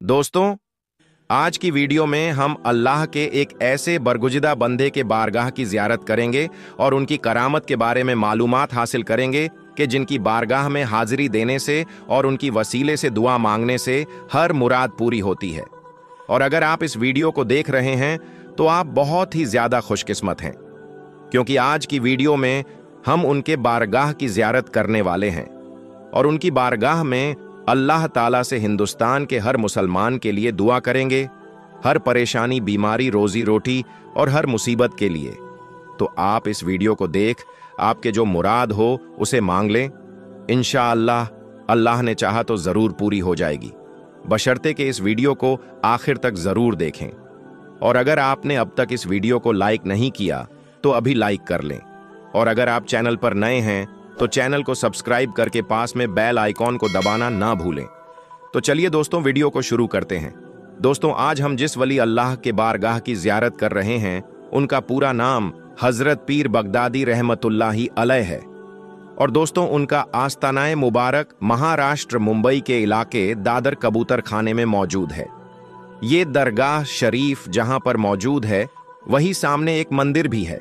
दोस्तों, आज की वीडियो में हम अल्लाह के एक ऐसे बरगुज़िदा बंदे के बारगाह की ज़ियारत करेंगे और उनकी करामत के बारे में मालूमात हासिल करेंगे कि जिनकी बारगाह में हाजिरी देने से और उनकी वसीले से दुआ मांगने से हर मुराद पूरी होती है। और अगर आप इस वीडियो को देख रहे हैं तो आप बहुत ही ज़्यादा खुशकिस्मत हैं, क्योंकि आज की वीडियो में हम उनके बारगाह की ज़ियारत करने वाले हैं और उनकी बारगाह में अल्लाह ताला से हिंदुस्तान के हर मुसलमान के लिए दुआ करेंगे, हर परेशानी, बीमारी, रोजी रोटी और हर मुसीबत के लिए। तो आप इस वीडियो को देख आपके जो मुराद हो उसे मांग लें। इंशाअल्लाह अल्लाह ने चाहा तो ज़रूर पूरी हो जाएगी, बशर्ते कि इस वीडियो को आखिर तक ज़रूर देखें। और अगर आपने अब तक इस वीडियो को लाइक नहीं किया तो अभी लाइक कर लें, और अगर आप चैनल पर नए हैं तो चैनल को सब्सक्राइब करके पास में बेल आइकॉन को दबाना ना भूलें। तो चलिए दोस्तों, वीडियो को शुरू करते हैं। दोस्तों, आज हम जिस वली अल्लाह के बारगाह की ज़ियारत कर रहे हैं उनका पूरा नाम हज़रत पीर बगदादी रहमतुल्लाही अलैह है। और दोस्तों, उनका आस्तानाए मुबारक महाराष्ट्र मुंबई के इलाके दादर कबूतर खाने में मौजूद है। ये दरगाह शरीफ जहां पर मौजूद है वही सामने एक मंदिर भी है।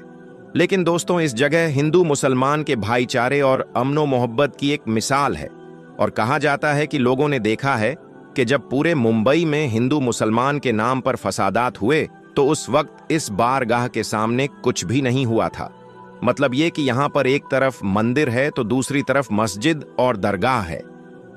लेकिन दोस्तों, इस जगह हिंदू मुसलमान के भाईचारे और अमनो मोहब्बत की एक मिसाल है। और कहा जाता है कि लोगों ने देखा है कि जब पूरे मुंबई में हिंदू मुसलमान के नाम पर फसादात हुए तो उस वक्त इस बारगाह के सामने कुछ भी नहीं हुआ था। मतलब ये कि यहाँ पर एक तरफ मंदिर है तो दूसरी तरफ मस्जिद और दरगाह है,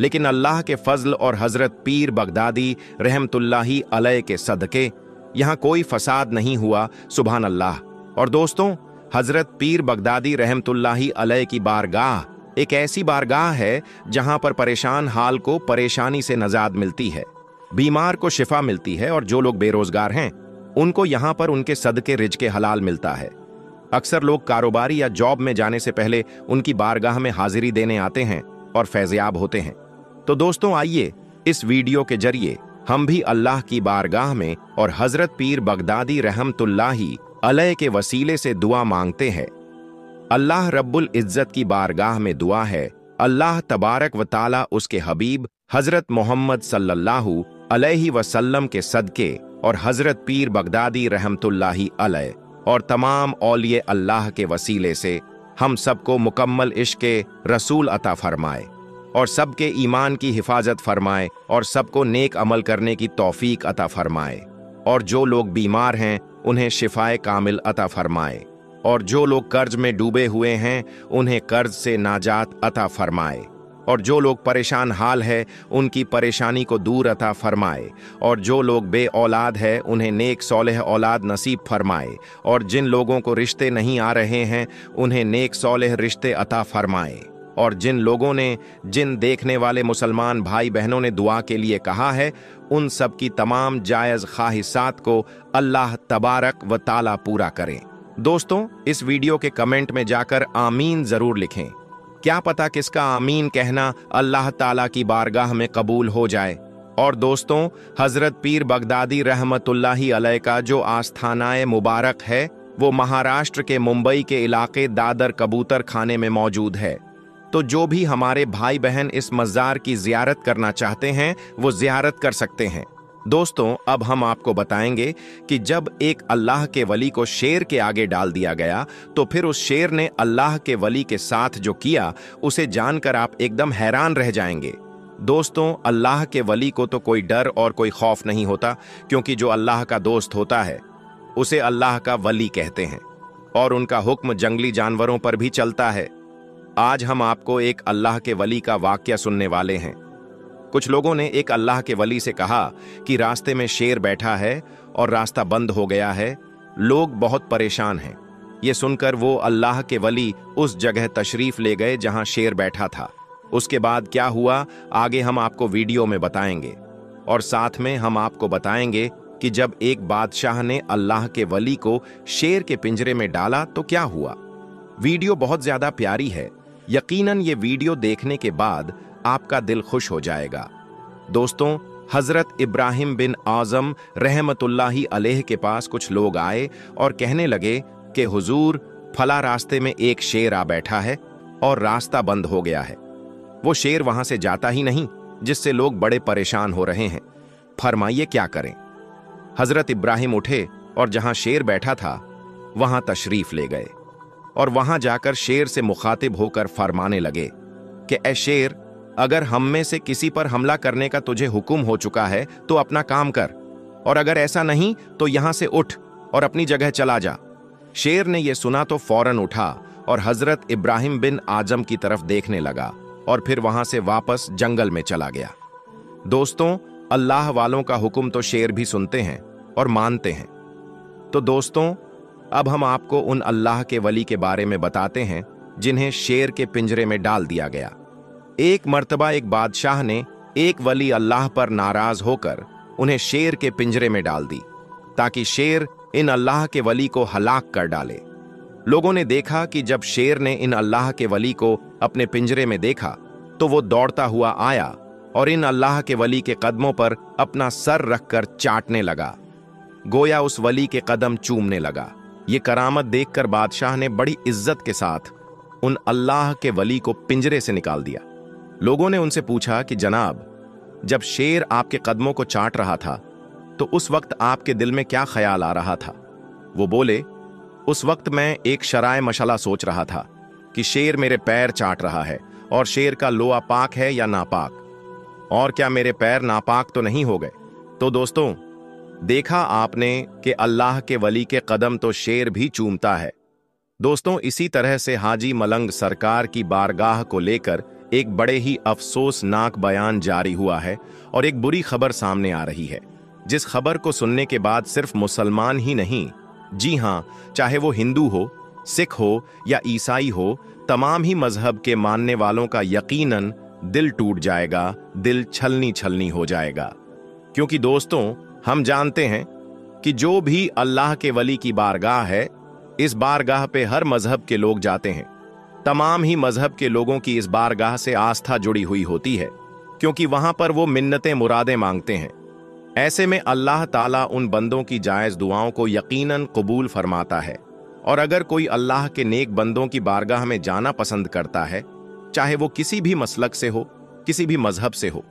लेकिन अल्लाह के फजल और हजरत पीर बगदादी रहमतुल्लाही अलैह के सदके यहाँ कोई फसाद नहीं हुआ। सुभान अल्लाह। और दोस्तों, हजरत पीर बगदादी रहमतुल्लाही अलैह की बारगाह एक ऐसी बारगाह है जहां पर परेशान हाल को परेशानी से नजात मिलती है, बीमार को शिफा मिलती है, और जो लोग बेरोजगार हैं उनको यहां पर उनके सदके रिज़्क़े हलाल मिलता है। अक्सर लोग कारोबारी या जॉब में जाने से पहले उनकी बारगाह में हाजिरी देने आते हैं और फैज़याब होते हैं। तो दोस्तों, आइए इस वीडियो के जरिए हम भी अल्लाह की बारगाह में और हजरत पीर बगदादी रहमतुल्लाही अलैह के वसीले से दुआ मांगते हैं। अल्लाह रब्बुल इज्जत की बारगाह में दुआ है, अल्लाह तबारक व ताला उसके हबीब हजरत मोहम्मद सल्लल्लाहु अलैहि वसल्लम के सदके और हजरत पीर बगदादी रहमतुल्लाही अलैह और तमाम औलिए अल्लाह के वसीले से हम सबको मुकम्मल इश्क़े रसूल अता फरमाए और सबके ईमान की हिफाजत फरमाए और सबको नेक अमल करने की तौफीक अता फरमाए। और जो लोग बीमार हैं उन्हें शिफाए कामिल अता फरमाए, और जो लोग कर्ज में डूबे हुए हैं उन्हें कर्ज से नाजात अता फरमाए, और जो लोग परेशान हाल है उनकी परेशानी को दूर अता फरमाए, और जो लोग बे औलाद है उन्हें नेक सौलेह औलाद नसीब फरमाए, और जिन लोगों को रिश्ते नहीं आ रहे हैं उन्हें नेक सौलेह रिश्ते अता फरमाए। और जिन लोगों ने, जिन देखने वाले मुसलमान भाई बहनों ने दुआ के लिए कहा है, उन सब की तमाम जायज़ ख्वाहिशात को अल्लाह तबारक व ताला पूरा करें। दोस्तों, इस वीडियो के कमेंट में जाकर आमीन ज़रूर लिखें। क्या पता किसका आमीन कहना अल्लाह ताला की बारगाह में कबूल हो जाए। और दोस्तों, हज़रत पीर बगदादी रहमतुल्लाही अलैह का जो आस्थानाए मुबारक है वो महाराष्ट्र के मुंबई के इलाके दादर कबूतर खाने में मौजूद है। तो जो भी हमारे भाई बहन इस मज़ार की ज़ियारत करना चाहते हैं वो ज़ियारत कर सकते हैं। दोस्तों, अब हम आपको बताएंगे कि जब एक अल्लाह के वली को शेर के आगे डाल दिया गया तो फिर उस शेर ने अल्लाह के वली के साथ जो किया उसे जानकर आप एकदम हैरान रह जाएंगे। दोस्तों, अल्लाह के वली को तो कोई डर और कोई खौफ नहीं होता, क्योंकि जो अल्लाह का दोस्त होता है उसे अल्लाह का वली कहते हैं और उनका हुक्म जंगली जानवरों पर भी चलता है। आज हम आपको एक अल्लाह के वली का वाकया सुनने वाले हैं। कुछ लोगों ने एक अल्लाह के वली से कहा कि रास्ते में शेर बैठा है और रास्ता बंद हो गया है, लोग बहुत परेशान हैं। ये सुनकर वो अल्लाह के वली उस जगह तशरीफ ले गए जहां शेर बैठा था। उसके बाद क्या हुआ आगे हम आपको वीडियो में बताएंगे, और साथ में हम आपको बताएंगे कि जब एक बादशाह ने अल्लाह के वली को शेर के पिंजरे में डाला तो क्या हुआ। वीडियो बहुत ज्यादा प्यारी है, यकीनन ये वीडियो देखने के बाद आपका दिल खुश हो जाएगा। दोस्तों, हजरत इब्राहिम बिन आज़म रहमतुल्लाही अलैह के पास कुछ लोग आए और कहने लगे कि हुजूर, फला रास्ते में एक शेर आ बैठा है और रास्ता बंद हो गया है। वो शेर वहां से जाता ही नहीं, जिससे लोग बड़े परेशान हो रहे हैं। फरमाइए क्या करें। हजरत इब्राहिम उठे और जहां शेर बैठा था वहां तशरीफ ले गए और वहां जाकर शेर से मुखातिब होकर फरमाने लगे कि ए शेर, अगर हम में से किसी पर हमला करने का तुझे हुक्म हो चुका है तो अपना काम कर, और अगर ऐसा नहीं तो यहां से उठ और अपनी जगह चला जा। शेर ने यह सुना तो फौरन उठा और हजरत इब्राहिम बिन आजम की तरफ देखने लगा और फिर वहां से वापस जंगल में चला गया। दोस्तों, अल्लाह वालों का हुक्म तो शेर भी सुनते हैं और मानते हैं। तो दोस्तों, अब हम आपको उन अल्लाह के वली के बारे में बताते हैं जिन्हें शेर के पिंजरे में डाल दिया गया। एक मर्तबा एक बादशाह ने एक वली अल्लाह पर नाराज होकर उन्हें शेर के पिंजरे में डाल दी ताकि शेर इन अल्लाह के वली को हलाक कर डाले। लोगों ने देखा कि जब शेर ने इन अल्लाह के वली को अपने पिंजरे में देखा तो वो दौड़ता हुआ आया और इन अल्लाह के वली के कदमों पर अपना सर रखकर चाटने लगा, गोया उस वली के कदम चूमने लगा। ये करामत देखकर बादशाह ने बड़ी इज्जत के साथ उन अल्लाह के वली को पिंजरे से निकाल दिया। लोगों ने उनसे पूछा कि जनाब, जब शेर आपके कदमों को चाट रहा था तो उस वक्त आपके दिल में क्या ख्याल आ रहा था? वो बोले, उस वक्त मैं एक शराय मशला सोच रहा था कि शेर मेरे पैर चाट रहा है और शेर का लोआ पाक है या नापाक, और क्या मेरे पैर नापाक तो नहीं हो गए। तो दोस्तों, देखा आपने कि अल्लाह के वली के कदम तो शेर भी चूमता है। दोस्तों, इसी तरह से हाजी मलंग सरकार की बारगाह को लेकर एक बड़े ही अफसोसनाक बयान जारी हुआ है और एक बुरी खबर सामने आ रही है, जिस खबर को सुनने के बाद सिर्फ मुसलमान ही नहीं, जी हां, चाहे वो हिंदू हो, सिख हो या ईसाई हो, तमाम ही मजहब के मानने वालों का यकीनन दिल टूट जाएगा, दिल छलनी छलनी हो जाएगा। क्योंकि दोस्तों, हम जानते हैं कि जो भी अल्लाह के वली की बारगाह है, इस बारगाह पे हर मजहब के लोग जाते हैं। तमाम ही मजहब के लोगों की इस बारगाह से आस्था जुड़ी हुई होती है, क्योंकि वहां पर वो मिन्नतें मुरादें मांगते हैं। ऐसे में अल्लाह ताला उन बंदों की जायज दुआओं को यकीनन कबूल फरमाता है। और अगर कोई अल्लाह के नेक बंदों की बारगाह में जाना पसंद करता है, चाहे वो किसी भी मसलक से हो, किसी भी मजहब से हो।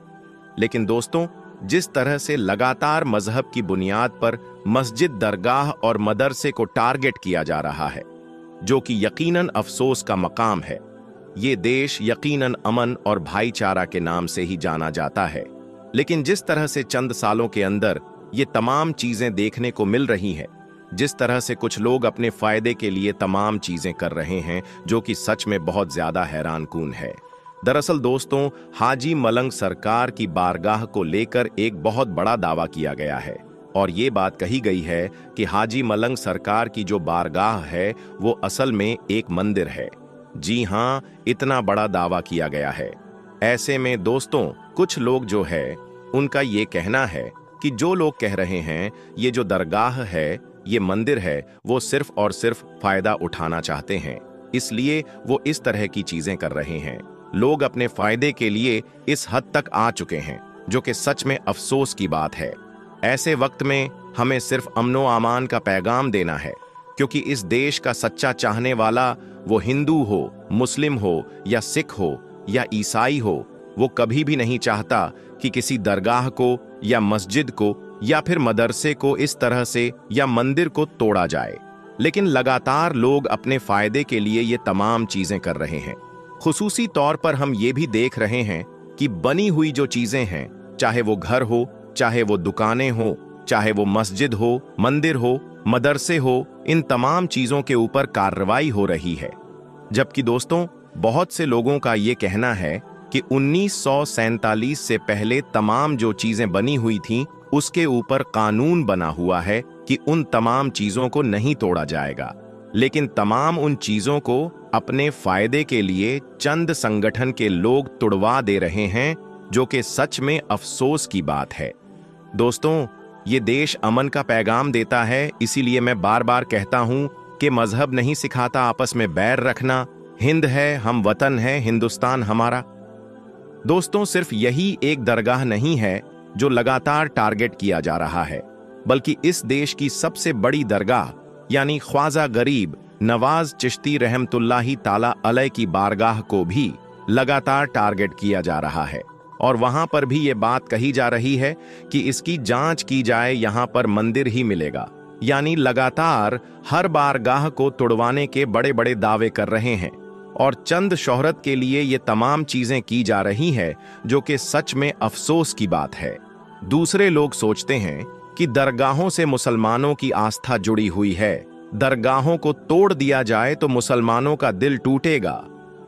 लेकिन दोस्तों, जिस तरह से लगातार मजहब की बुनियाद पर मस्जिद, दरगाह और मदरसे को टारगेट किया जा रहा है, जो कि यकीनन अफसोस का मकाम है। ये देश यकीनन अमन और भाईचारा के नाम से ही जाना जाता है, लेकिन जिस तरह से चंद सालों के अंदर ये तमाम चीजें देखने को मिल रही हैं, जिस तरह से कुछ लोग अपने फायदे के लिए तमाम चीजें कर रहे हैं, जो कि सच में बहुत ज्यादा हैरानकुन है। दरअसल दोस्तों, हाजी मलंग सरकार की बारगाह को लेकर एक बहुत बड़ा दावा किया गया है और ये बात कही गई है कि हाजी मलंग सरकार की जो बारगाह है वो असल में एक मंदिर है। जी हां, इतना बड़ा दावा किया गया है। ऐसे में दोस्तों, कुछ लोग जो है उनका ये कहना है कि जो लोग कह रहे हैं ये जो दरगाह है, ये मंदिर है, वो सिर्फ और सिर्फ फायदा उठाना चाहते हैं, इसलिए वो इस तरह की चीजें कर रहे हैं। लोग अपने फायदे के लिए इस हद तक आ चुके हैं, जो कि सच में अफसोस की बात है। ऐसे वक्त में हमें सिर्फ अमनो अमान का पैगाम देना है, क्योंकि इस देश का सच्चा चाहने वाला, वो हिंदू हो, मुस्लिम हो या सिख हो या ईसाई हो, वो कभी भी नहीं चाहता कि किसी दरगाह को या मस्जिद को या फिर मदरसे को इस तरह से या मंदिर को तोड़ा जाए। लेकिन लगातार लोग अपने फायदे के लिए ये तमाम चीजें कर रहे हैं। खुसूसी तौर पर हम ये भी देख रहे हैं कि बनी हुई जो चीजें हैं, चाहे वो घर हो, चाहे वो दुकानें हो, चाहे वो मस्जिद हो, मंदिर हो, मदरसे हो, इन तमाम चीजों के ऊपर कार्रवाई हो रही है। जबकि दोस्तों, बहुत से लोगों का ये कहना है कि 1947 से पहले तमाम जो चीजें बनी हुई थीं, उसके ऊपर कानून बना हुआ है कि उन तमाम चीजों को नहीं तोड़ा जाएगा। लेकिन तमाम उन चीजों को अपने फायदे के लिए चंद संगठन के लोग तुड़वा दे रहे हैं, जो कि सच में अफसोस की बात है। दोस्तों, ये देश अमन का पैगाम देता है, इसीलिए मैं बार बार कहता हूं कि मजहब नहीं सिखाता आपस में बैर रखना। हिंद है, हम वतन है, हिंदुस्तान हमारा। दोस्तों, सिर्फ यही एक दरगाह नहीं है जो लगातार टारगेट किया जा रहा है, बल्कि इस देश की सबसे बड़ी दरगाह यानी ख्वाजा गरीब नवाज चिश्ती रहमतुल्लाही ताला अलैह की बारगाह को भी लगातार टारगेट किया जा रहा है। और वहां पर भी ये बात कही जा रही है कि इसकी जांच की जाए, यहां पर मंदिर ही मिलेगा। यानी लगातार हर बारगाह को तुड़वाने के बड़े बड़े दावे कर रहे हैं और चंद शोहरत के लिए ये तमाम चीजें की जा रही है, जो कि सच में अफसोस की बात है। दूसरे लोग सोचते हैं कि दरगाहों से मुसलमानों की आस्था जुड़ी हुई है, दरगाहों को तोड़ दिया जाए तो मुसलमानों का दिल टूटेगा।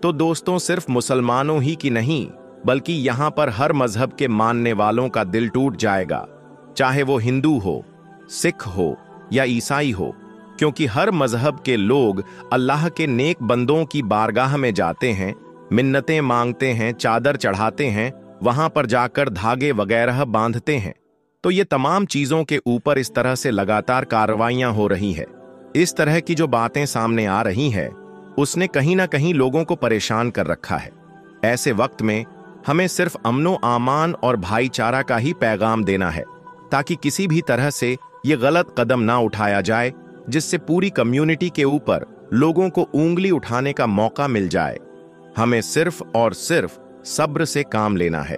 तो दोस्तों, सिर्फ मुसलमानों ही की नहीं, बल्कि यहां पर हर मजहब के मानने वालों का दिल टूट जाएगा, चाहे वो हिंदू हो, सिख हो या ईसाई हो, क्योंकि हर मजहब के लोग अल्लाह के नेक बंदों की बारगाह में जाते हैं, मिन्नतें मांगते हैं, चादर चढ़ाते हैं, वहां पर जाकर धागे वगैरह बांधते हैं। तो ये तमाम चीजों के ऊपर इस तरह से लगातार कार्रवाइयां हो रही है। इस तरह की जो बातें सामने आ रही है, उसने कहीं ना कहीं लोगों को परेशान कर रखा है। ऐसे वक्त में हमें सिर्फ अमनो आमान और भाईचारा का ही पैगाम देना है, ताकि किसी भी तरह से ये गलत कदम ना उठाया जाए, जिससे पूरी कम्युनिटी के ऊपर लोगों को उंगली उठाने का मौका मिल जाए। हमें सिर्फ और सिर्फ सब्र से काम लेना है,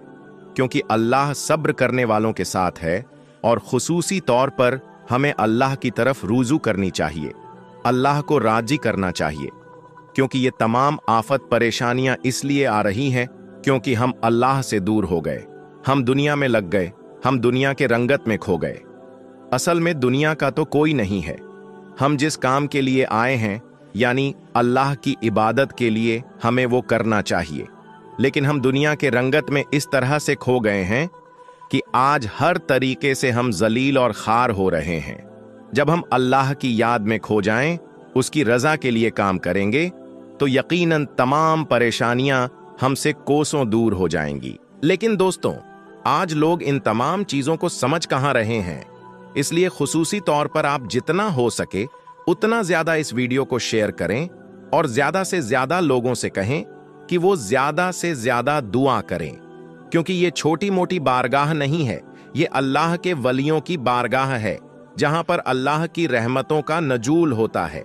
क्योंकि अल्लाह सब्र करने वालों के साथ है, और खुसूसी तौर पर हमें अल्लाह की तरफ रुजू करनी चाहिए, अल्लाह को राजी करना चाहिए, क्योंकि ये तमाम आफत परेशानियां इसलिए आ रही हैं क्योंकि हम अल्लाह से दूर हो गए, हम दुनिया में लग गए, हम दुनिया के रंगत में खो गए। असल में दुनिया का तो कोई नहीं है। हम जिस काम के लिए आए हैं, यानी अल्लाह की इबादत के लिए, हमें वो करना चाहिए, लेकिन हम दुनिया के रंगत में इस तरह से खो गए हैं कि आज हर तरीके से हम जलील और खार हो रहे हैं। जब हम अल्लाह की याद में खो जाएं, उसकी रजा के लिए काम करेंगे, तो यकीनन तमाम परेशानियां हमसे कोसों दूर हो जाएंगी। लेकिन दोस्तों, आज लोग इन तमाम चीजों को समझ कहां रहे हैं। इसलिए खुसूसी तौर पर आप जितना हो सके उतना ज्यादा इस वीडियो को शेयर करें और ज्यादा से ज्यादा लोगों से कहें कि वो ज्यादा से ज्यादा दुआ करें, क्योंकि ये छोटी मोटी बारगाह नहीं है, ये अल्लाह के वलियों की बारगाह है, जहां पर अल्लाह की रहमतों का नजूल होता है।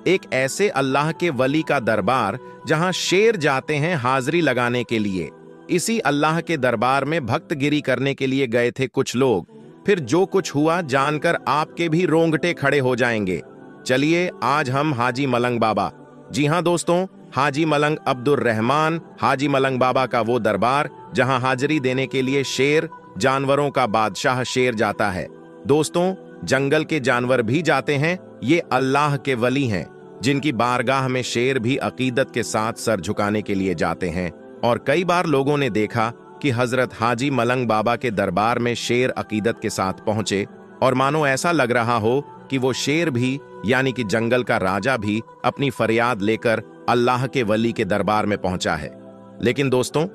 एक ऐसे अल्लाह के वली का दरबार जहां शेर जाते हैं हाजिरी लगाने के लिए। इसी अल्लाह के दरबार में भक्तगिरी करने के लिए गए थे कुछ लोग। फिर जो कुछ हुआ जानकर आपके भी रोंगटे खड़े हो जाएंगे। चलिए आज हम हाजी मलंग बाबा, जी हां दोस्तों, हाजी मलंग अब्दुर रहमान हाजी मलंग बाबा का वो दरबार जहां हाजिरी देने के लिए शेर, जानवरों का बादशाह शेर जाता है। दोस्तों, जंगल के जानवर भी जाते हैं। ये अल्लाह के वली हैं, जिनकी बारगाह में शेर भी अकीदत के साथ सर झुकाने के लिए जाते हैं। और कई बार लोगों ने देखा कि हजरत हाजी मलंग बाबा के दरबार में शेर अकीदत के साथ पहुंचे, और मानो ऐसा लग रहा हो कि वो शेर भी, यानी कि जंगल का राजा भी, अपनी फरियाद लेकर अल्लाह के वली के दरबार में पहुंचा है। लेकिन दोस्तों,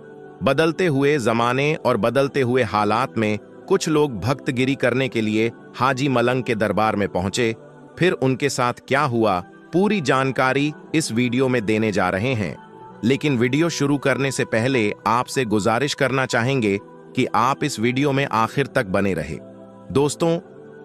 बदलते हुए जमाने और बदलते हुए हालात में कुछ लोग भक्तगिरी करने के लिए हाजी मलंग के दरबार में पहुंचे। फिर उनके साथ क्या हुआ, पूरी जानकारी इस वीडियो में देने जा रहे हैं। लेकिन वीडियो शुरू करने से पहले आपसे गुजारिश करना चाहेंगे कि आप इस वीडियो में आखिर तक बने रहे। दोस्तों,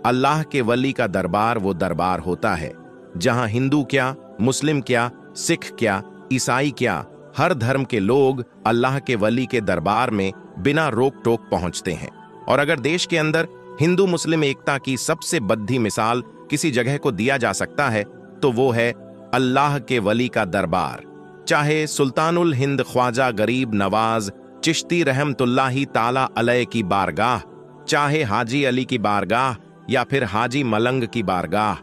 अल्लाह के वली का दरबार वो दरबार होता है जहां हिंदू क्या, मुस्लिम क्या, सिख क्या, ईसाई क्या, हर धर्म के लोग अल्लाह के वली के दरबार में बिना रोक टोक पहुंचते हैं। और अगर देश के अंदर हिंदू मुस्लिम एकता की सबसे बद्धी मिसाल किसी जगह को दिया जा सकता है, तो वो है अल्लाह के वली का दरबार। चाहे सुल्तानुल हिंद ख्वाजा गरीब नवाज चिश्ती रहमतुल्लाही ताला अलैह की बारगाह, चाहे हाजी अली की बारगाह या फिर हाजी मलंग की बारगाह,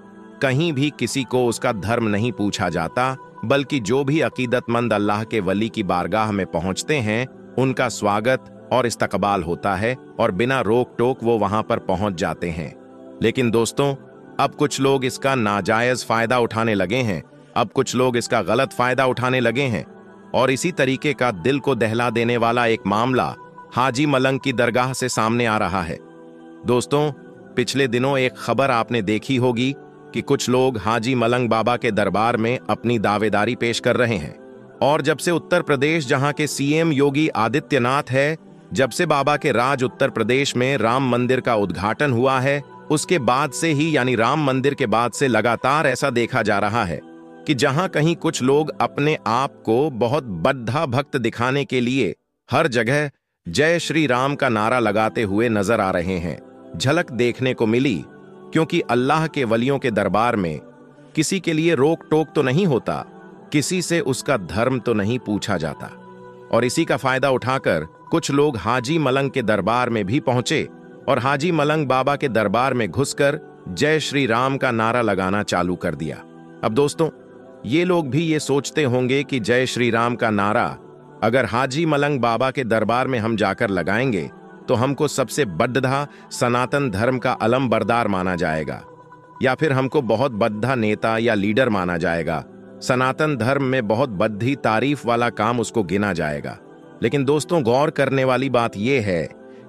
कहीं भी किसी को उसका धर्म नहीं पूछा जाता, बल्कि जो भी अकीदतमंद अल्लाह के वली की बारगाह में पहुंचते हैं, उनका स्वागत और इस्तकबाल होता है और बिना रोक टोक वो वहां पर पहुंच जाते हैं। लेकिन दोस्तों, अब कुछ लोग इसका नाजायज फायदा उठाने लगे हैं, अब कुछ लोग इसका गलत फायदा उठाने लगे हैं। और इसी तरीके का दिल को दहला देने वाला एक मामला हाजी मलंग की दरगाह से सामने आ रहा है। दोस्तों, पिछले दिनों एक खबर आपने देखी होगी कि कुछ लोग हाजी मलंग बाबा के दरबार में अपनी दावेदारी पेश कर रहे हैं। और जब से उत्तर प्रदेश, जहां के सीएम योगी आदित्यनाथ है, जब से बाबा के राज उत्तर प्रदेश में राम मंदिर का उद्घाटन हुआ है, उसके बाद से ही, यानी राम मंदिर के बाद से लगातार ऐसा देखा जा रहा है कि जहां कहीं कुछ लोग अपने आप को बहुत बद्धा भक्त दिखाने के लिए हर जगह जय श्री राम का नारा लगाते हुए नजर आ रहे हैं। झलक देखने को मिली, क्योंकि अल्लाह के वलियों के दरबार में किसी के लिए रोक टोक तो नहीं होता, किसी से उसका धर्म तो नहीं पूछा जाता। और इसी का फायदा उठाकर कुछ लोग हाजी मलंग के दरबार में भी पहुंचे और हाजी मलंग बाबा के दरबार में घुसकर जय श्री राम का नारा लगाना चालू कर दिया। अब दोस्तों, ये लोग भी ये सोचते होंगे कि जय श्री राम का नारा अगर हाजी मलंग बाबा के दरबार में हम जाकर लगाएंगे तो हमको सबसे बद्धा सनातन धर्म का अलम बरदार माना जाएगा, या फिर हमको बहुत बद्धा नेता या लीडर माना जाएगा। सनातन धर्म में बहुत बद्धी तारीफ वाला काम उसको गिना जाएगा। लेकिन दोस्तों, गौर करने वाली बात यह है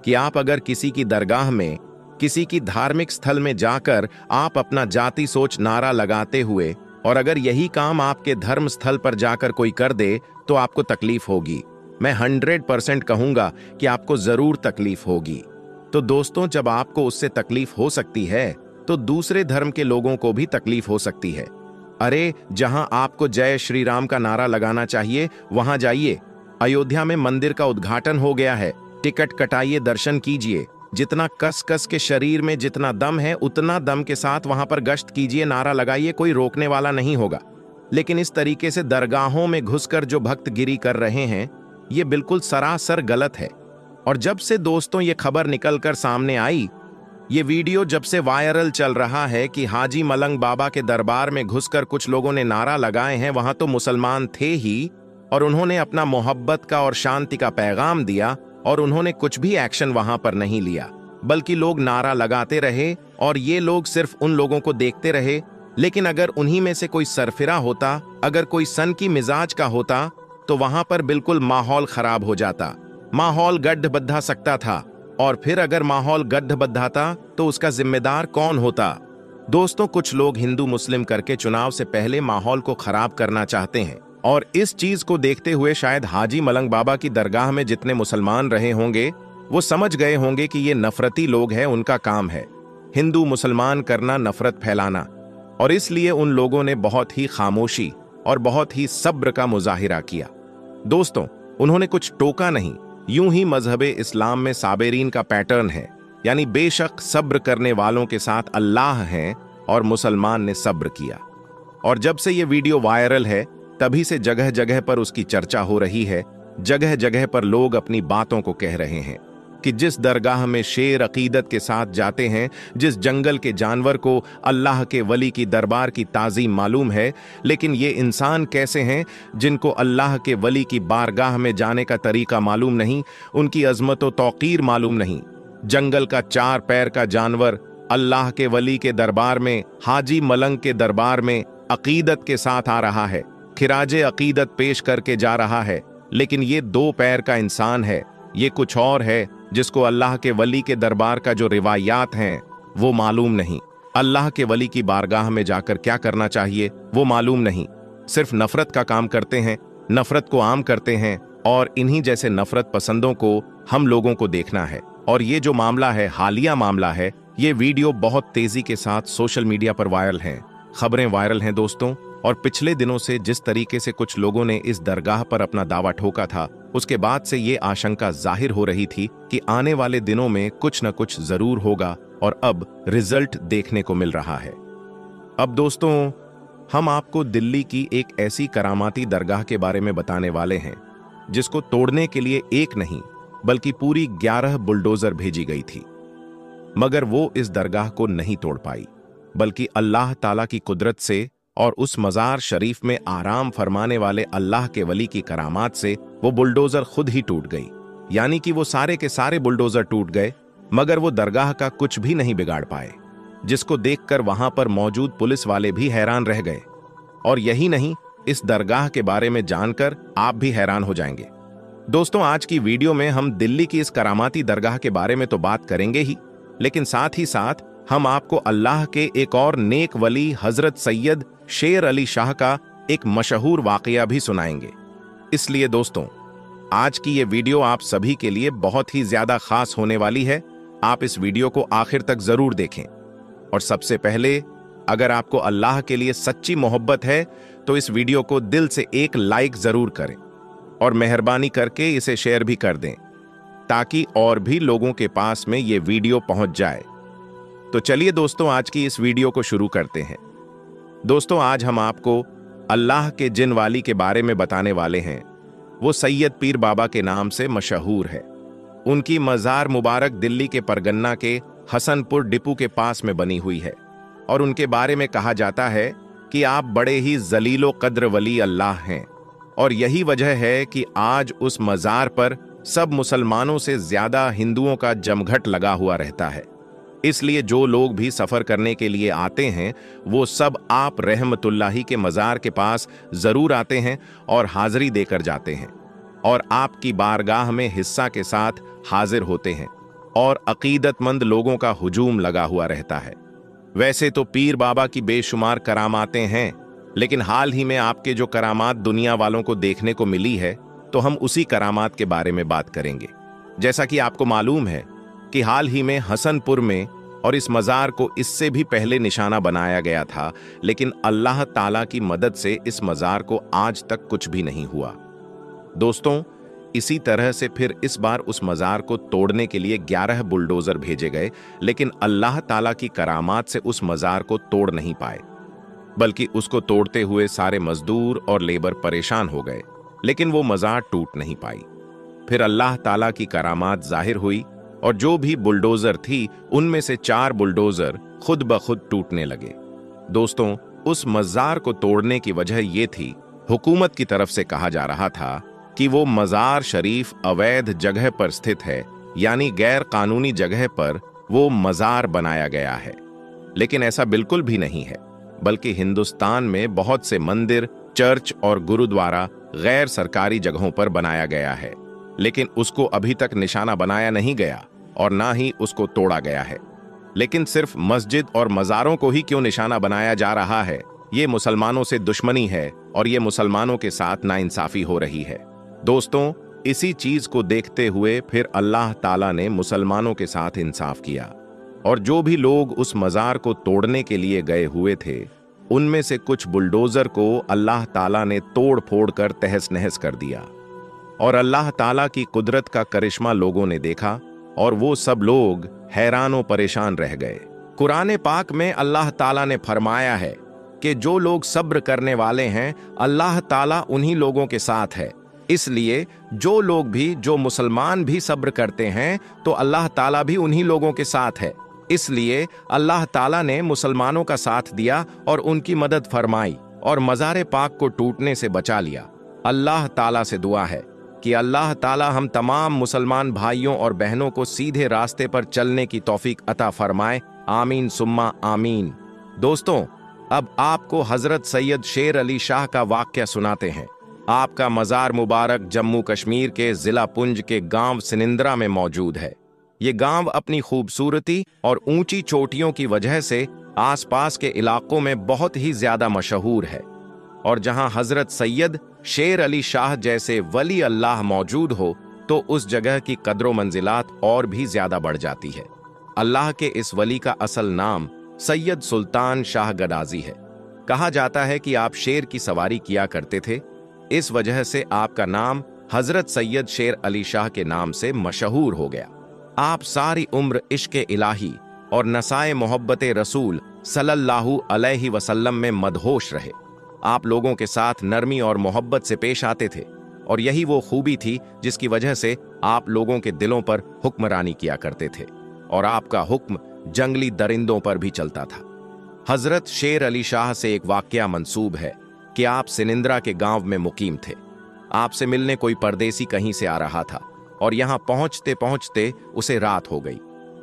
कि आप अगर किसी की दरगाह में, किसी की धार्मिक स्थल में जाकर आप अपना जाति सोच नारा लगाते हुए, और अगर यही काम आपके धर्म स्थल पर जाकर कोई कर दे तो आपको तकलीफ होगी। मैं 100% कहूंगा कि आपको जरूर तकलीफ होगी। तो दोस्तों, जब आपको उससे तकलीफ हो सकती है तो दूसरे धर्म के लोगों को भी तकलीफ हो सकती है। अरे, जहां आपको जय श्री राम का नारा लगाना चाहिए वहां जाइए। अयोध्या में मंदिर का उद्घाटन हो गया है, टिकट कटाइए, दर्शन कीजिए। जितना कस कस के शरीर में जितना दम है उतना दम के साथ वहां पर गश्त कीजिए, नारा लगाइए, कोई रोकने वाला नहीं होगा। लेकिन इस तरीके से दरगाहों में घुसकर जो भक्तगिरी कर रहे हैं, ये बिल्कुल सरासर गलत है। और जब से दोस्तों ये खबर निकलकर सामने आई, ये वीडियो जब से वायरल चल रहा है कि हाजी मलंग बाबा के दरबार में घुसकर कुछ लोगों ने नारा लगाए हैं, वहां तो मुसलमान थे ही, और उन्होंने अपना मोहब्बत का और शांति का पैगाम दिया, और उन्होंने कुछ भी एक्शन वहां पर नहीं लिया, बल्कि लोग नारा लगाते रहे और ये लोग सिर्फ उन लोगों को देखते रहे। लेकिन अगर उन्हीं में से कोई सरफिरा होता, अगर कोई सन की मिजाज का होता, तो वहां पर बिल्कुल माहौल खराब हो जाता, माहौल गड्ढबद्धा सकता था। और फिर अगर माहौल गड्ढबद्धाता तो उसका जिम्मेदार कौन होता? दोस्तों, कुछ लोग हिंदू मुस्लिम करके चुनाव से पहले माहौल को खराब करना चाहते हैं, और इस चीज को देखते हुए शायद हाजी मलंग बाबा की दरगाह में जितने मुसलमान रहे होंगे वो समझ गए होंगे कि ये नफरती लोग हैं, उनका काम है हिंदू मुसलमान करना, नफरत फैलाना। और इसलिए उन लोगों ने बहुत ही खामोशी और बहुत ही सब्र का मुजाहिरा किया। दोस्तों, उन्होंने कुछ टोका नहीं, यूं ही मजहबे इस्लाम में साबेरीन का पैटर्न है, यानी बेशक सब्र करने वालों के साथ अल्लाह हैं, और मुसलमान ने सब्र किया। और जब से ये वीडियो वायरल है तभी से जगह जगह पर उसकी चर्चा हो रही है। जगह जगह पर लोग अपनी बातों को कह रहे हैं कि जिस दरगाह में शेर अकीदत के साथ जाते हैं, जिस जंगल के जानवर को अल्लाह के वली की दरबार की ताज़ीम मालूम है, लेकिन ये इंसान कैसे हैं जिनको अल्लाह के वली की बारगाह में जाने का तरीका मालूम नहीं, उनकी अजमत व तौकीर मालूम नहीं। जंगल का 4 पैर का जानवर अल्लाह के वली के दरबार में, हाजी मलंग के दरबार में अकीदत के साथ आ रहा है, खिराजे अकीदत पेश करके जा रहा है। लेकिन ये 2 पैर का इंसान है, ये कुछ और है जिसको अल्लाह के वली के दरबार का जो रिवायात हैं वो मालूम नहीं। अल्लाह के वली की बारगाह में जाकर क्या करना चाहिए वो मालूम नहीं। सिर्फ नफरत का काम करते हैं, नफरत को आम करते हैं, और इन्हीं जैसे नफरत पसंदों को हम लोगों को देखना है। और ये जो मामला है, हालिया मामला है, ये वीडियो बहुत तेजी के साथ सोशल मीडिया पर वायरल है, खबरें वायरल हैं दोस्तों। और पिछले दिनों से जिस तरीके से कुछ लोगों ने इस दरगाह पर अपना दावा ठोका था, उसके बाद से ये आशंका जाहिर हो रही थी कि आने वाले दिनों में कुछ न कुछ जरूर होगा, और अब रिजल्ट देखने को मिल रहा है। अब दोस्तों, हम आपको दिल्ली की एक ऐसी करामाती दरगाह के बारे में बताने वाले हैं जिसको तोड़ने के लिए एक नहीं बल्कि पूरी 11 बुलडोजर भेजी गई थी, मगर वो इस दरगाह को नहीं तोड़ पाई, बल्कि अल्लाह ताला की कुदरत से और उस मजार शरीफ में आराम फरमाने वाले अल्लाह के वली की करामात से वो बुलडोजर खुद ही टूट गई। यानी कि वो सारे के सारे बुलडोजर टूट गए, मगर वो दरगाह का कुछ भी नहीं बिगाड़ पाए, जिसको देखकर वहां पर मौजूद पुलिस वाले भी हैरान रह गए। और यही नहीं, इस दरगाह के बारे में जानकर आप भी हैरान हो जाएंगे। दोस्तों, आज की वीडियो में हम दिल्ली की इस करामाती दरगाह के बारे में तो बात करेंगे ही, लेकिन साथ ही साथ हम आपको अल्लाह के एक और नेक वली हजरत सैयद शेर अली शाह का एक मशहूर वाकया भी सुनाएंगे। इसलिए दोस्तों, आज की ये वीडियो आप सभी के लिए बहुत ही ज्यादा खास होने वाली है। आप इस वीडियो को आखिर तक जरूर देखें। और सबसे पहले, अगर आपको अल्लाह के लिए सच्ची मोहब्बत है तो इस वीडियो को दिल से एक लाइक जरूर करें, और मेहरबानी करके इसे शेयर भी कर दें, ताकि और भी लोगों के पास में ये वीडियो पहुंच जाए। तो चलिए दोस्तों, आज की इस वीडियो को शुरू करते हैं। दोस्तों, आज हम आपको अल्लाह के जिन वाली के बारे में बताने वाले हैं। वो सैयद पीर बाबा के नाम से मशहूर है। उनकी मज़ार मुबारक दिल्ली के परगन्ना के हसनपुर डिपू के पास में बनी हुई है और उनके बारे में कहा जाता है कि आप बड़े ही जलीलो कद्र वली अल्लाह हैं। और यही वजह है कि आज उस मज़ार पर सब मुसलमानों से ज्यादा हिंदुओं का जमघट लगा हुआ रहता है। इसलिए जो लोग भी सफर करने के लिए आते हैं वो सब आप रहमतुल्लाही के मज़ार के पास जरूर आते हैं और हाजिरी देकर जाते हैं और आपकी बारगाह में हिस्सा के साथ हाजिर होते हैं और अकीदतमंद लोगों का हुजूम लगा हुआ रहता है। वैसे तो पीर बाबा की बेशुमार करामातें हैं, लेकिन हाल ही में आपके जो करामात दुनिया वालों को देखने को मिली है, तो हम उसी करामात के बारे में बात करेंगे। जैसा कि आपको मालूम है कि हाल ही में हसनपुर में और इस मज़ार को इससे भी पहले निशाना बनाया गया था, लेकिन अल्लाह ताला की मदद से इस मज़ार को आज तक कुछ भी नहीं हुआ। दोस्तों, इसी तरह से फिर इस बार उस मज़ार को तोड़ने के लिए 11 बुलडोजर भेजे गए, लेकिन अल्लाह ताला की करामात से उस मज़ार को तोड़ नहीं पाए, बल्कि उसको तोड़ते हुए सारे मजदूर और लेबर परेशान हो गए, लेकिन वो मज़ार टूट नहीं पाई। फिर अल्लाह ताला की करामात जाहिर हुई और जो भी बुलडोजर थी उनमें से 4 बुलडोजर खुद ब खुद टूटने लगे। दोस्तों, उस मज़ार को तोड़ने की वजह ये थी, हुकूमत की तरफ से कहा जा रहा था कि वो मज़ार शरीफ अवैध जगह पर स्थित है, यानी गैर कानूनी जगह पर वो मज़ार बनाया गया है। लेकिन ऐसा बिल्कुल भी नहीं है, बल्कि हिंदुस्तान में बहुत से मंदिर, चर्च और गुरुद्वारा गैर सरकारी जगहों पर बनाया गया है, लेकिन उसको अभी तक निशाना बनाया नहीं गया और ना ही उसको तोड़ा गया है। लेकिन सिर्फ मस्जिद और मज़ारों को ही क्यों निशाना बनाया जा रहा है? ये मुसलमानों से दुश्मनी है और ये मुसलमानों के साथ नाइंसाफी हो रही है। दोस्तों, इसी चीज को देखते हुए फिर अल्लाह ताला ने मुसलमानों के साथ इंसाफ किया और जो भी लोग उस मज़ार को तोड़ने के लिए गए हुए थे, उनमें से कुछ बुलडोजर को अल्लाह ताला ने तोड़ फोड़ कर तहस नहस कर दिया और अल्लाह ताला की कुदरत का करिश्मा लोगों ने देखा और वो सब लोग हैरान परेशान रह गए। कुरान पाक में अल्लाह ताला ने फरमाया है कि जो लोग सब्र करने वाले हैं, अल्लाह ताला उन्हीं लोगों के साथ है। इसलिए जो लोग भी, जो मुसलमान भी सब्र करते हैं, तो अल्लाह ताला भी उन्हीं लोगों के साथ है। इसलिए अल्लाह ताला ने मुसलमानों का साथ दिया और उनकी मदद फरमाई और मज़ार पाक को टूटने से बचा लिया। अल्लाह ताला से दुआ है कि अल्लाह ताला हम तमाम मुसलमान भाइयों और बहनों को सीधे रास्ते पर चलने की तौफीक अता फरमाए। आमीन सुम्मा आमीन। दोस्तों, अब आपको हजरत सैयद शेर अली शाह का वाक़या सुनाते हैं। आपका मज़ार मुबारक जम्मू कश्मीर के जिला पुंज के गांव सिनिंद्रा में मौजूद है। ये गांव अपनी खूबसूरती और ऊंची चोटियों की वजह से आसपास के इलाकों में बहुत ही ज्यादा मशहूर है और जहां हजरत सैयद शेर अली शाह जैसे वली अल्लाह मौजूद हो, तो उस जगह की कद्रो मंजिलात और भी ज्यादा बढ़ जाती है। अल्लाह के इस वली का असल नाम सैयद सुल्तान शाह गडाजी है। कहा जाता है कि आप शेर की सवारी किया करते थे, इस वजह से आपका नाम हजरत सैयद शेर अली शाह के नाम से मशहूर हो गया। आप सारी उम्र इश्क़ इलाही और नसाए मोहब्बत रसूल सल्लल्लाहु अलैहि वसल्लम में मदहोश रहे। आप लोगों के साथ नरमी और मोहब्बत से पेश आते थे और यही वो खूबी थी जिसकी वजह से आप लोगों के दिलों पर हुक्मरानी किया करते थे और आपका हुक्म जंगली दरिंदों पर भी चलता था। हजरत शेर अली शाह से एक वाकया मंसूब है कि आप सिनिंद्रा के गांव में मुकीम थे। आपसे मिलने कोई परदेसी कहीं से आ रहा था और यहां पहुंचते पहुंचते उसे रात हो गई।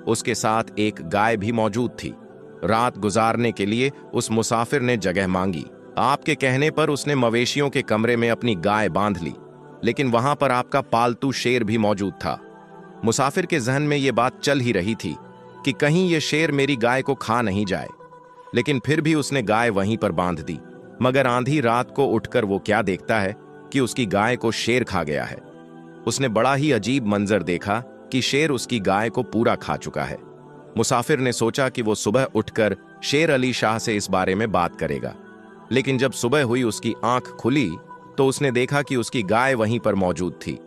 उसके साथ एक गाय भी मौजूद थी। रात गुजारने के लिए उस मुसाफिर ने जगह मांगी। आपके कहने पर उसने मवेशियों के कमरे में अपनी गाय बांध ली, लेकिन वहां पर आपका पालतू शेर भी मौजूद था। मुसाफिर के जहन में यह बात चल ही रही थी कि कहीं यह शेर मेरी गाय को खा नहीं जाए, लेकिन फिर भी उसने गाय वहीं पर बांध दी। मगर आंधी रात को उठकर वो क्या देखता है कि उसकी गाय को शेर खा गया है। उसने बड़ा ही अजीब मंजर देखा कि शेर उसकी गाय को पूरा खा चुका है। मुसाफिर ने सोचा कि वो सुबह उठकर शेर अली शाह से इस बारे में बात करेगा, लेकिन जब सुबह हुई उसकी आंख खुली तो उसने देखा कि उसकी गाय वहीं पर मौजूद थी।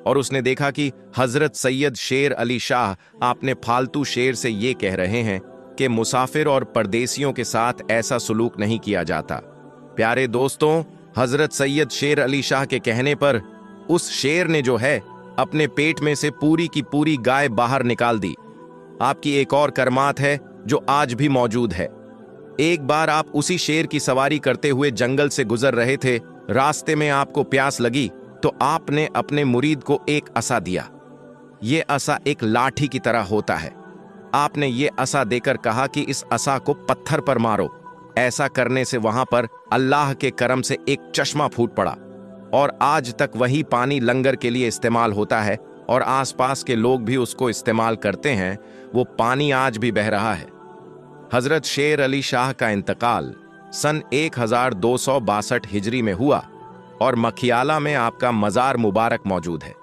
और उसने देखा कि हजरत सैयद शेर अली शाह आपने फालतू शेर से ये कह रहे हैं कि मुसाफिर और परदेसियों के साथ ऐसा सुलूक नहीं किया जाता। प्यारे दोस्तों, हजरत सैयद शेर अली शाह के कहने पर उस शेर ने जो है अपने पेट में से पूरी की पूरी गाय बाहर निकाल दी। आपकी एक और करमात है जो आज भी मौजूद है। एक बार आप उसी शेर की सवारी करते हुए जंगल से गुजर रहे थे, रास्ते में आपको प्यास लगी तो आपने अपने मुरीद को एक असा दिया। ये असा एक लाठी की तरह होता है। आपने ये असा देकर कहा कि इस असा को पत्थर पर मारो। ऐसा करने से वहां पर अल्लाह के करम से एक चश्मा फूट पड़ा और आज तक वही पानी लंगर के लिए इस्तेमाल होता है और आसपास के लोग भी उसको इस्तेमाल करते हैं। वो पानी आज भी बह रहा है। हजरत शेर अली शाह का इंतकाल सन 1262 हिजरी में हुआ और मखियाला में आपका मज़ार मुबारक मौजूद है।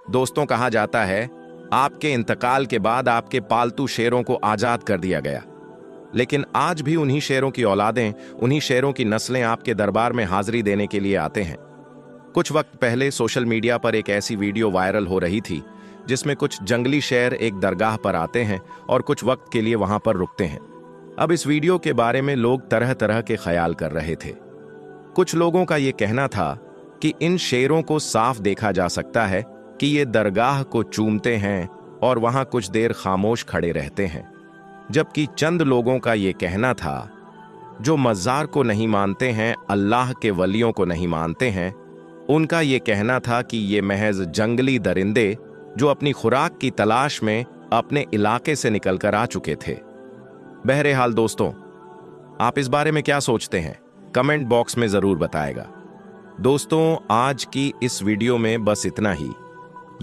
दोस्तों, कहा जाता है आपके इंतकाल के बाद आपके पालतू शेरों को आज़ाद कर दिया गया, लेकिन आज भी उन्हीं शेरों की औलादें, उन्हीं शेरों की नस्लें आपके दरबार में हाजिरी देने के लिए आते हैं। कुछ वक्त पहले सोशल मीडिया पर एक ऐसी वीडियो वायरल हो रही थी जिसमें कुछ जंगली शेर एक दरगाह पर आते हैं और कुछ वक्त के लिए वहां पर रुकते हैं। अब इस वीडियो के बारे में लोग तरह तरह के ख्याल कर रहे थे। कुछ लोगों का यह कहना था कि इन शेरों को साफ देखा जा सकता है कि ये दरगाह को चूमते हैं और वहां कुछ देर खामोश खड़े रहते हैं, जबकि चंद लोगों का ये कहना था जो मज़ार को नहीं मानते हैं, अल्लाह के वलियों को नहीं मानते हैं, उनका ये कहना था कि ये महज जंगली दरिंदे जो अपनी खुराक की तलाश में अपने इलाके से निकलकर आ चुके थे। बहरहाल दोस्तों, आप इस बारे में क्या सोचते हैं? कमेंट बॉक्स में जरूर बताएगा। दोस्तों, आज की इस वीडियो में बस इतना ही।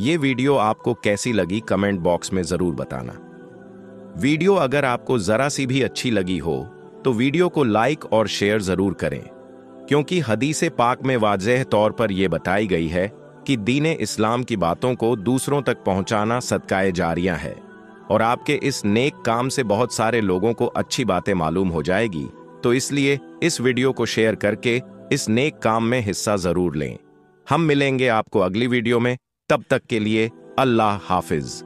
ये वीडियो आपको कैसी लगी कमेंट बॉक्स में जरूर बताना। वीडियो अगर आपको जरा सी भी अच्छी लगी हो तो वीडियो को लाइक और शेयर जरूर करें, क्योंकि हदीस पाक में वाज़ेह तौर पर यह बताई गई है कि दीन इस्लाम की बातों को दूसरों तक पहुंचाना सदकाए जारिया है और आपके इस नेक काम से बहुत सारे लोगों को अच्छी बातें मालूम हो जाएगी। तो इसलिए इस वीडियो को शेयर करके इस नेक काम में हिस्सा जरूर लें। हम मिलेंगे आपको अगली वीडियो में, तब तक के लिए अल्लाह हाफिज।